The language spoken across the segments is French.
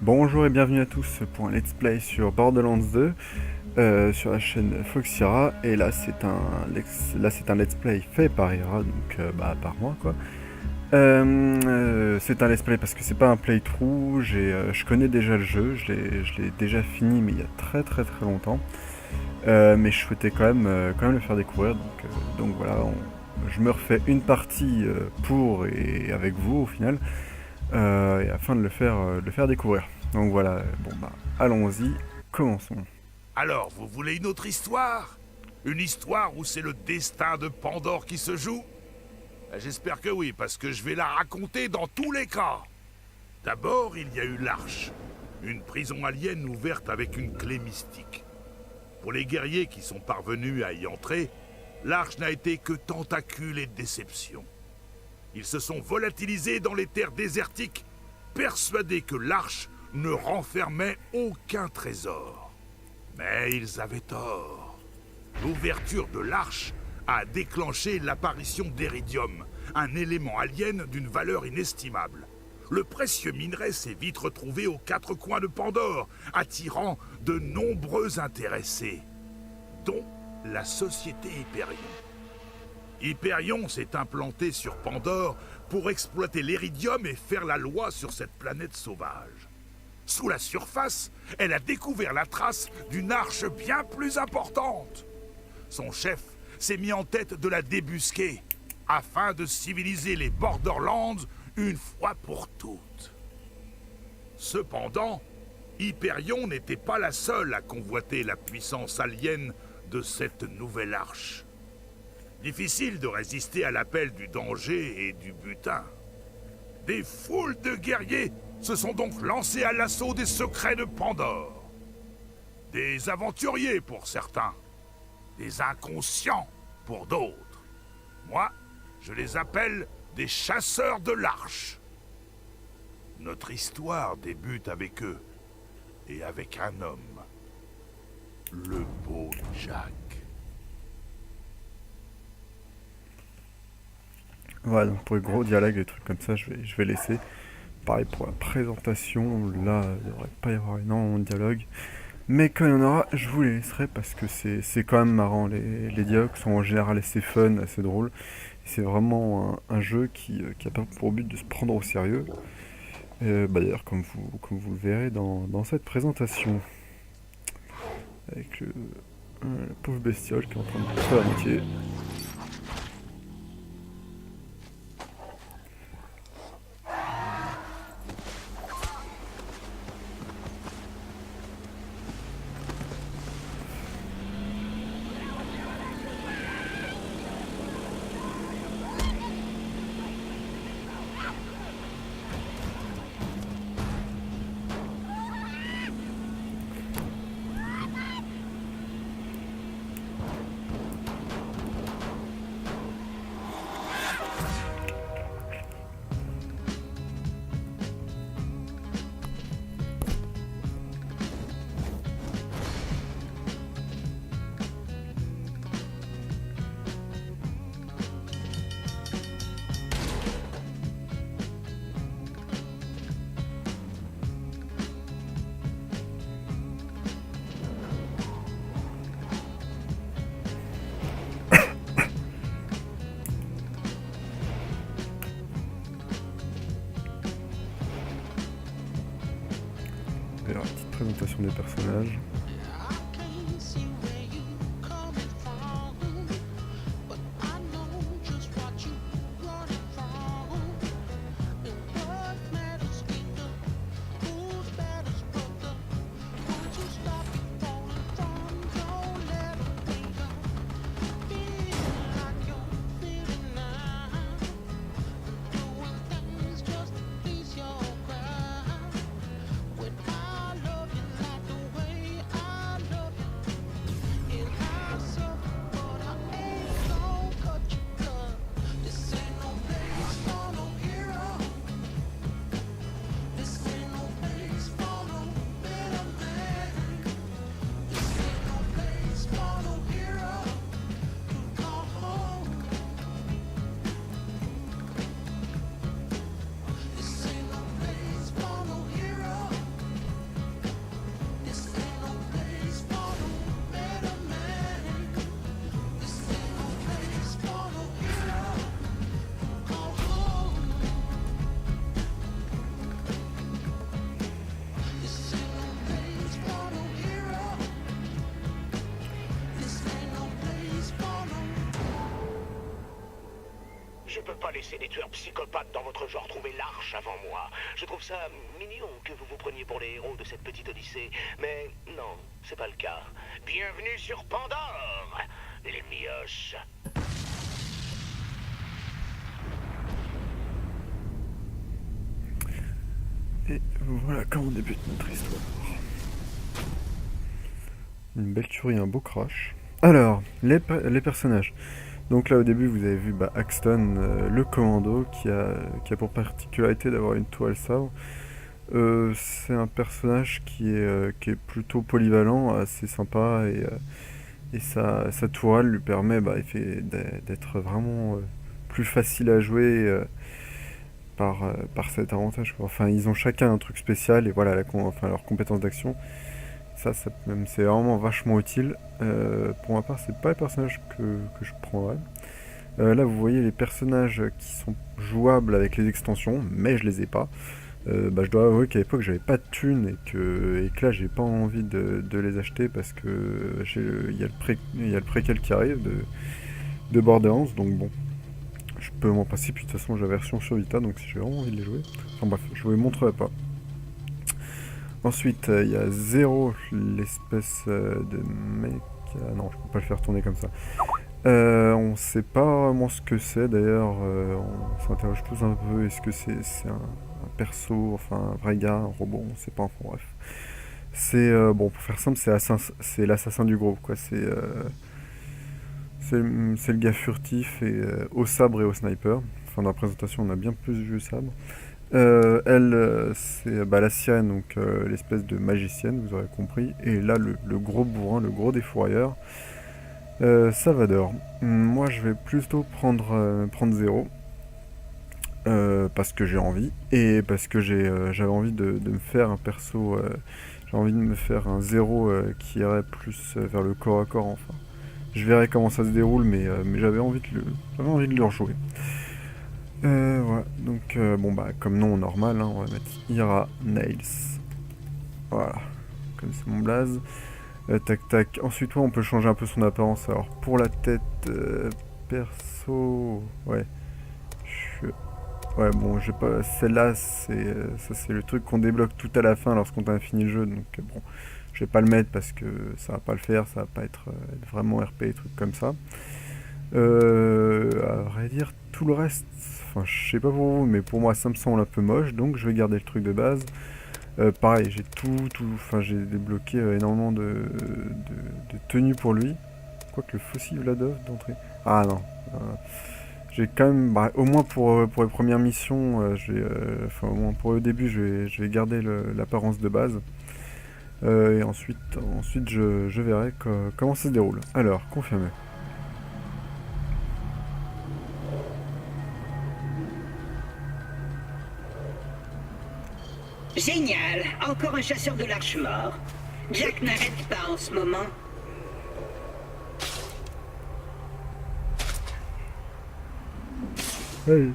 Bonjour et bienvenue à tous pour un let's play sur Borderlands 2 sur la chaîne Foxira. Et là c'est un let's play fait par Ira, donc par moi quoi. C'est un let's play parce que c'est pas un playthrough. Je connais déjà le jeu, je l'ai déjà fini mais il y a très très très longtemps. Mais je souhaitais quand même le faire découvrir, donc voilà, je me refais une partie pour et avec vous au final, et afin de le faire découvrir. Donc voilà, allons-y, commençons. Alors, vous voulez une autre histoire? Une histoire où c'est le destin de Pandore qui se joue? J'espère que oui, parce que je vais la raconter dans tous les cas. D'abord, il y a eu l'Arche, une prison alien ouverte avec une clé mystique. Pour les guerriers qui sont parvenus à y entrer, l'Arche n'a été que tentacules et déception. Ils se sont volatilisés dans les terres désertiques, persuadés que l'Arche ne renfermait aucun trésor. Mais ils avaient tort. L'ouverture de l'Arche a déclenché l'apparition d'Eridium, un élément alien d'une valeur inestimable. Le précieux minerai s'est vite retrouvé aux quatre coins de Pandore, attirant de nombreux intéressés, dont la société Hyperion. Hyperion s'est implanté sur Pandore pour exploiter l'Eridium et faire la loi sur cette planète sauvage. Sous la surface, elle a découvert la trace d'une arche bien plus importante. Son chef s'est mis en tête de la débusquer, afin de civiliser les Borderlands une fois pour toutes. Cependant, Hyperion n'était pas la seule à convoiter la puissance alien de cette nouvelle arche. Difficile de résister à l'appel du danger et du butin. Des foules de guerriers se sont donc lancés à l'assaut des secrets de Pandore. Des aventuriers pour certains, des inconscients pour d'autres. Moi, je les appelle des chasseurs de l'Arche. Notre histoire débute avec eux, et avec un homme, le beau Jack. Voilà, donc pour les gros dialogues, des trucs comme ça, je vais laisser. Pareil pour la présentation, là, il ne devrait pas y avoir énormément de dialogue. Mais quand il y en aura, je vous les laisserai parce que c'est quand même marrant. Les dialogues sont en général assez fun, assez drôles. C'est vraiment un jeu qui a pas pour but de se prendre au sérieux. D'ailleurs, comme vous le verrez dans cette présentation. Avec la pauvre bestiole qui est en train de faire la moitié. Alors, la petite présentation des personnages. laisser des tueurs psychopathes dans votre genre trouver l'arche avant moi. Je trouve ça mignon que vous vous preniez pour les héros de cette petite odyssée. Mais non, c'est pas le cas. Bienvenue sur Pandore, les mioches. Et voilà comment débute notre histoire. Une belle tuerie, un beau crash. Alors, les personnages. Donc là au début vous avez vu Axton, le commando, qui a pour particularité d'avoir une toile sabre. C'est un personnage qui est plutôt polyvalent, assez sympa, et sa tourelle lui permet d'être vraiment plus facile à jouer par cet avantage, quoi. Enfin, ils ont chacun un truc spécial, et voilà leur compétence d'action. Ça même, c'est vraiment vachement utile. Pour ma part, c'est pas le personnage que je prendrais. Là, vous voyez les personnages qui sont jouables avec les extensions, mais je les ai pas. Je dois avouer qu'à l'époque, j'avais pas de thunes, et que là, j'ai pas envie de les acheter parce que il y a le préquel qui arrive de Borderlands, donc bon, je peux m'en passer. Puis de toute façon, j'ai la version sur Vita, donc si j'ai vraiment envie de les jouer. Enfin bref, je vous les montrerai pas. Ensuite, il y a Zero, l'espèce de mec... non, je peux pas le faire tourner comme ça. On sait pas vraiment ce que c'est, d'ailleurs. On s'interroge tous un peu. Est-ce que c'est un perso, enfin un vrai gars, un robot? On sait pas, enfin bref. C'est, bon, pour faire simple, c'est l'assassin du groupe, quoi. C'est le gars furtif et au sabre et au sniper. Enfin, dans la présentation, on a bien plus vu sabre. Elle, c'est la sirène, donc l'espèce de magicienne, vous aurez compris. Et là, le gros bourrin, le gros défourailleur, Salvador. Moi, je vais plutôt prendre Zéro. Parce que j'ai envie. Et parce que j'avais envie de me faire un perso... j'ai envie de me faire un Zéro qui irait plus vers le corps à corps, enfin. Je verrai comment ça se déroule, mais j'avais envie de le rejouer. Voilà, donc comme nom normal, hein, on va mettre Ira Nails. Voilà, comme c'est mon blaze. Tac tac. Ensuite, on peut changer un peu son apparence. Alors, pour la tête, perso. Ouais. Ouais, bon, j'ai pas. Celle-là, c'est le truc qu'on débloque tout à la fin lorsqu'on a fini le jeu. Donc, bon, je vais pas le mettre parce que ça va pas le faire. Ça va pas être vraiment RP et trucs comme ça. À vrai dire, tout le reste, enfin, je sais pas pour vous, mais pour moi, ça me semble un peu moche, donc je vais garder le truc de base. Pareil, j'ai enfin, j'ai débloqué énormément de tenues pour lui. Quoique le fossile Vladov d'entrée. Ah non. J'ai quand même, au moins pour les premières missions, enfin, au moins pour le début, je vais garder l'apparence de base. Et ensuite je verrai comment ça se déroule. Alors, confirmé. Génial, encore un chasseur de l'arche mort. Jack n'arrête pas en ce moment. Hey.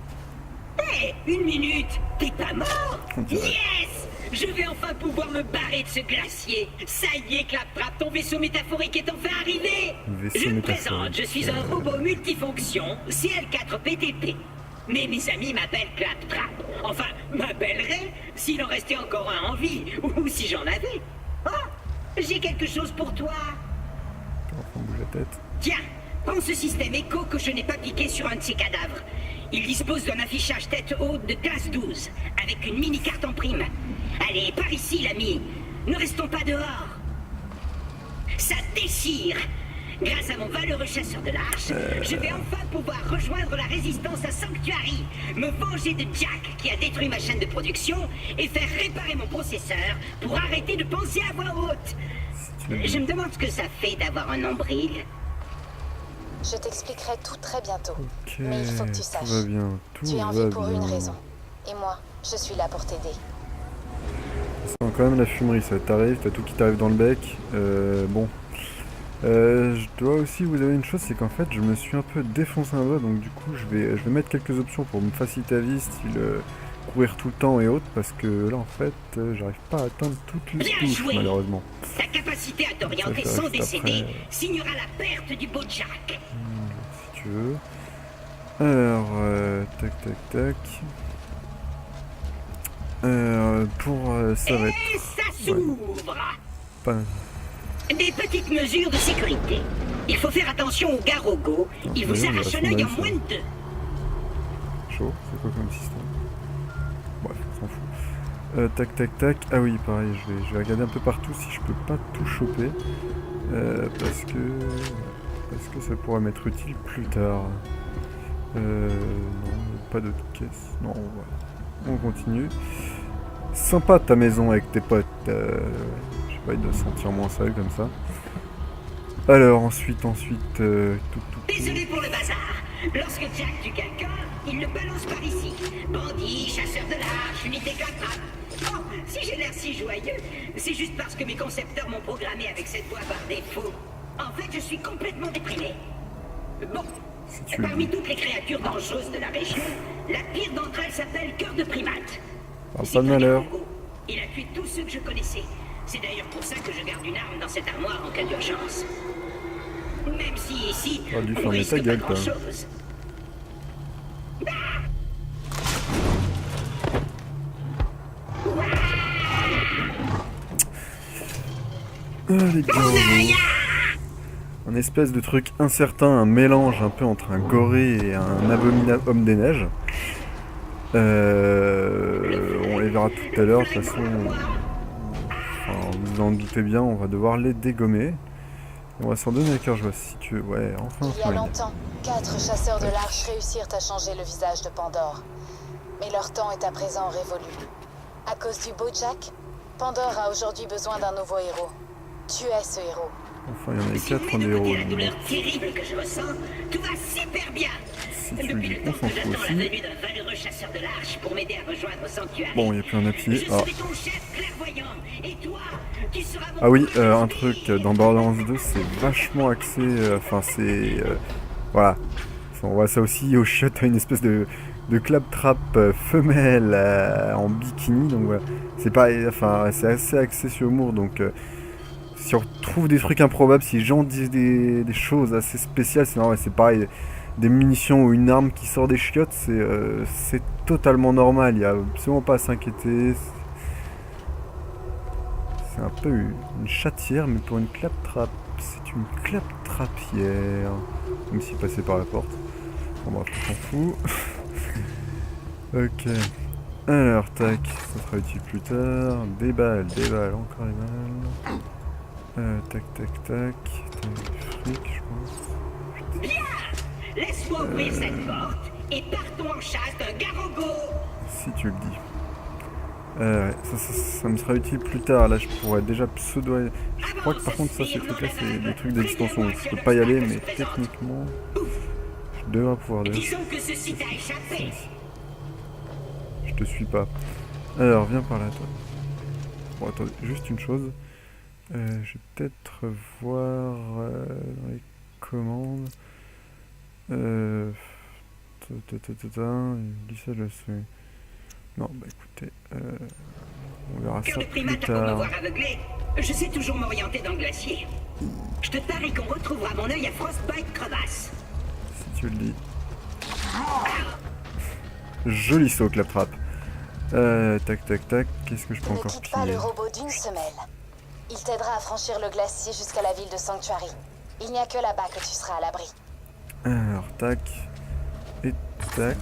Hé, une minute, t'es pas mort? Yes! Je vais enfin pouvoir me barrer de ce glacier. Ça y est, Claptrap, ton vaisseau métaphorique est enfin arrivé. Je me présente, je suis un robot multifonction, CL4PTP. Mais mes amis m'appellent Claptrap. Enfin, m'appelleraient s'il en restait encore un en vie, ou si j'en avais. Oh, j'ai quelque chose pour toi. On bouge la tête. Tiens, prends ce système écho que je n'ai pas piqué sur un de ces cadavres. Il dispose d'un affichage tête haute de classe 12, avec une mini-carte en prime. Allez, par ici, l'ami. Ne restons pas dehors. Ça déchire. Grâce à mon valeureux chasseur de l'arche, je vais enfin pouvoir rejoindre la résistance à Sanctuary, me venger de Jack qui a détruit ma chaîne de production et faire réparer mon processeur pour arrêter de penser à voix haute. Je me demande ce que ça fait d'avoir un nombril. Je t'expliquerai tout très bientôt. Ok, mais il faut que tu saches. tout va bien, tout tu es en va vie pour bien. une raison. Et moi, je suis là pour t'aider. Ça sent quand même la fumerie, ça t'arrive, t'as tout qui t'arrive dans le bec. Bon. Je dois aussi vous avouer une chose, c'est qu'en fait je me suis un peu défoncé un doigt, donc du coup je vais mettre quelques options pour me faciliter la vie, style courir tout le temps et autres, parce que là en fait j'arrive pas à atteindre toutes les touches malheureusement. Ta capacité à t'orienter sans décéder signera la perte du beau Jack. Si tu veux. Alors, tac tac tac. Ça va Et être ça s'ouvre. pas... Des petites mesures de sécurité. Il faut faire attention aux Garogos. Ils vous d'ailleurs, arrachent il un va œil en se moins de 2. chaud, c'est quoi comme système? Bref, on s'en fout. Tac tac tac. Ah oui, pareil, je vais regarder un peu partout si je peux pas tout choper. Parce que ça pourrait m'être utile plus tard. Non, pas d'autres caisses. Non, voilà. On continue. Sympa ta maison avec tes potes. Je sais pas, il doit se sentir moins seul comme ça. Alors ensuite, Désolé pour le bazar. Lorsque Jack tue quelqu'un, il le balance par ici. Bandit, chasseur de l'arche, unité clap-trap. Oh, si j'ai l'air si joyeux, c'est juste parce que mes concepteurs m'ont programmé avec cette voix par défaut. En fait, je suis complètement déprimé. Bon, si tu le parmi dis. toutes les créatures dangereuses de la région, la pire d'entre elles s'appelle Cœur de Primate. Parle C'est pas de un malheur. Garogo. Il a tué tous ceux que je connaissais. C'est d'ailleurs pour ça que je garde une arme dans cette armoire en cas d'urgence. Même si ici, Oh, lui on fermer risque ta gueule, pas quand même. grand-chose. Ah, les Garogos. Un espèce de truc incertain, un mélange un peu entre un goré et un abominable homme des neiges. On les verra tout à l'heure, de toute façon. Enfin, vous en doutez bien, on va devoir les dégommer. On va s'en donner à cœur joie si tu veux. Ouais, enfin, Il y a longtemps, 4 chasseurs de l'arche réussirent à changer le visage de Pandore. Mais leur temps est à présent révolu. À cause du beau Jack, Pandore a aujourd'hui besoin d'un nouveau héros. Tu es ce héros. Enfin, il y en a Si vous 4 en mettez de héros. côté la donc douleur terrible que je ressens, tout va super bien. si tu le Depuis dis, le on temps s'en que fout j'attends la aussi. venue d'un valeureux chasseur de l'arche pour m'aider à rejoindre le sanctuaire. Bon, il n'y a plus un Je appui. Ah. serai ton chef clairvoyant. Et toi, tu seras mon Ah oui, point de un vue. truc, dans Borderlands 2, c'est vachement axé, enfin c'est... voilà. On voit ça aussi au shot, une espèce de claptrap femelle en bikini, donc voilà. C'est pas... Enfin, c'est assez axé sur l'humour, donc... si on trouve des trucs improbables, si les gens disent des choses assez spéciales, c'est normal, c'est pareil. Des munitions ou une arme qui sort des chiottes, c'est totalement normal, il n'y a absolument pas à s'inquiéter. C'est un peu une chatière, mais pour une claptrap, c'est une claptrapière. Même s'il passait par la porte. Bon bref, on s'en fout. Ok. Alors, tac, ça sera utile plus tard. Des balles, encore des balles. Tac, tac, tac. Fric, je pense. Bien. Laisse-moi ouvrir cette porte et partons en chasse d'un Garogo. Si tu le dis. Ouais, ça me sera utile plus tard. Là, je pourrais déjà pseudo. Je crois que par contre, ça, ces trucs-là, c'est des trucs d'extension. Je peux pas y aller, mais techniquement, je devrais pouvoir aller. Disons que ceci t'a échappé. Je te suis pas. Alors, viens par là, toi. Bon, attendez, juste une chose. Je vais peut-être voir dans les commandes. Dis ça, je sais. Non, bah écoutez, on verra Cœur ça de plus primate, pour tard. m'avoir aveuglé, je sais toujours m'orienter dans le glacier. Je te parie qu'on retrouvera mon œil à Frostbite Crevasse. Si tu le dis. Joli saut, claptrap. Tac, tac, tac. Qu'est-ce que je peux Ne encore quitte pas piller? le robot d'une semelle. Il t'aidera à franchir le glacier jusqu'à la ville de Sanctuary. Il n'y a que là-bas que tu seras à l'abri. Alors, tac. Et tac.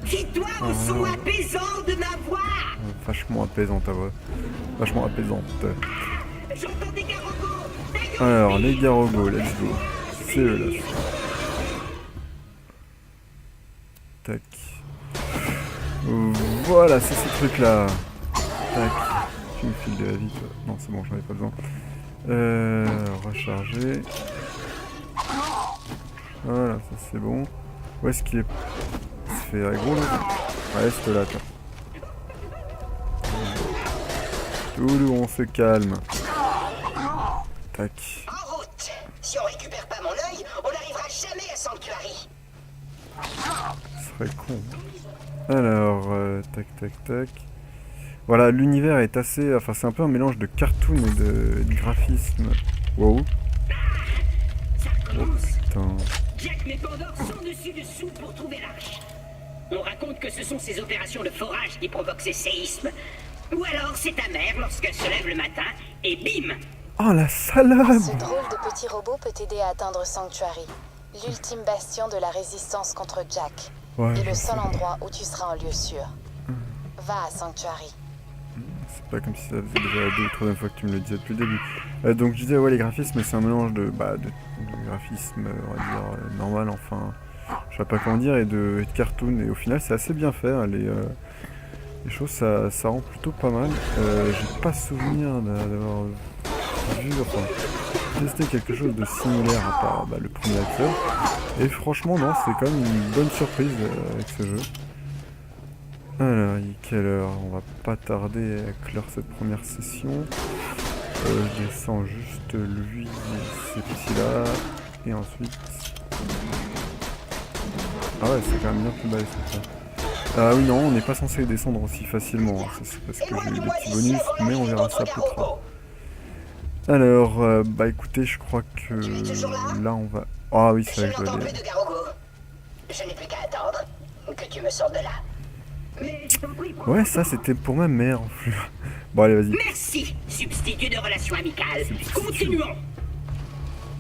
Dis-toi au son apaisant de ma voix. Vachement apaisante ta voix. Vachement apaisante. J'entends des Garogos. Alors, les Garogos, let's go. C'est eux là. Tac. Voilà, c'est ces trucs là. Tac. Tu me files de la vie, toi. Non, c'est bon, j'en ai pas besoin. Recharger. Voilà, ça c'est bon. Où est-ce qu'il est? Il se fait aggro là? Reste là, toi. Toulou, on se calme. Tac. En route. Si on récupère pas mon œil, on n'arrivera jamais à Sanctuary. Ce serait con. Alors, tac, tac, tac. Voilà, l'univers est assez... Enfin, c'est un peu un mélange de cartoon et de graphisme. Wow. Putain. Jack et Pandore sont dessus dessous pour trouver l'arche. On raconte que ce sont ces opérations de forage qui provoquent ces séismes. Ou alors c'est ta mère lorsqu'elle se lève le matin et bim! Oh la salope! Ce drôle de petit robot peut t'aider à atteindre Sanctuary, l'ultime bastion de la résistance contre Jack, Ouais, et le je seul sais. endroit où tu seras en lieu sûr. Va à Sanctuary. C'est pas comme si ça faisait déjà 2 ou 3 fois que tu me le disais depuis le début. Donc je disais, ouais, les graphismes, c'est un mélange de graphisme, on va dire, normal, enfin, je sais pas comment dire, et de cartoon. Et au final, c'est assez bien fait. Hein, les choses, ça rend plutôt pas mal. J'ai pas souvenir d'avoir vu, enfin, testé quelque chose de similaire à part le premier épisode. Et franchement, non, c'est quand même une bonne surprise avec ce jeu. Alors, il est quelle heure? On va pas tarder à clore cette première session. Je descends juste lui, ces petits-là. Et ensuite... Ah ouais, c'est quand même bien plus balèze que ça. Ah oui, non, on n'est pas censé les descendre aussi facilement. Hein. Ça, c'est parce que j'ai eu des petits bonus, mais on verra ça plus tard. Alors, bah écoutez, je crois que là, on va... Ah oui, c'est vrai que je dois aller... Je n'ai plus qu'à attendre que tu me sortes de là. Mais je t'en prie, Ouais, ça, c'était pour ma mère, en plus. Bon, allez, vas-y. merci, substitut de relations amicales. Substitut. Continuons.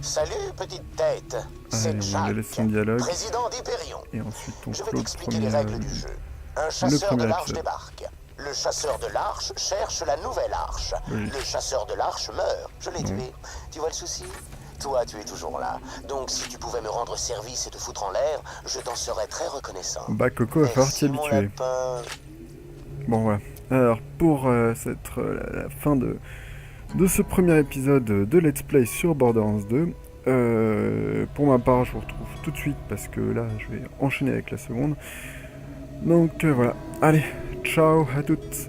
Salut, petite tête. C'est Allez, on va laisser Jack, son dialogue. président d'Hyperion. Et ensuite, on Je vais clôt le t'expliquer les règles du jeu. Un chasseur premier de l'arche épisode. débarque. Le chasseur de l'arche cherche la nouvelle arche. Logique. Le chasseur de l'arche meurt. Je l'ai Non. tué. Tu vois le souci? Toi, tu es toujours là. Donc, si tu pouvais me rendre service et te foutre en l'air, je t'en serais très reconnaissant. Bah, Coco va falloir t'y Merci, mon habituer. lapin. Bon, voilà. Alors, pour la fin de ce premier épisode de Let's Play sur Borderlands 2, pour ma part, je vous retrouve tout de suite parce que là, je vais enchaîner avec la seconde. Donc, voilà. Allez, ciao à toutes!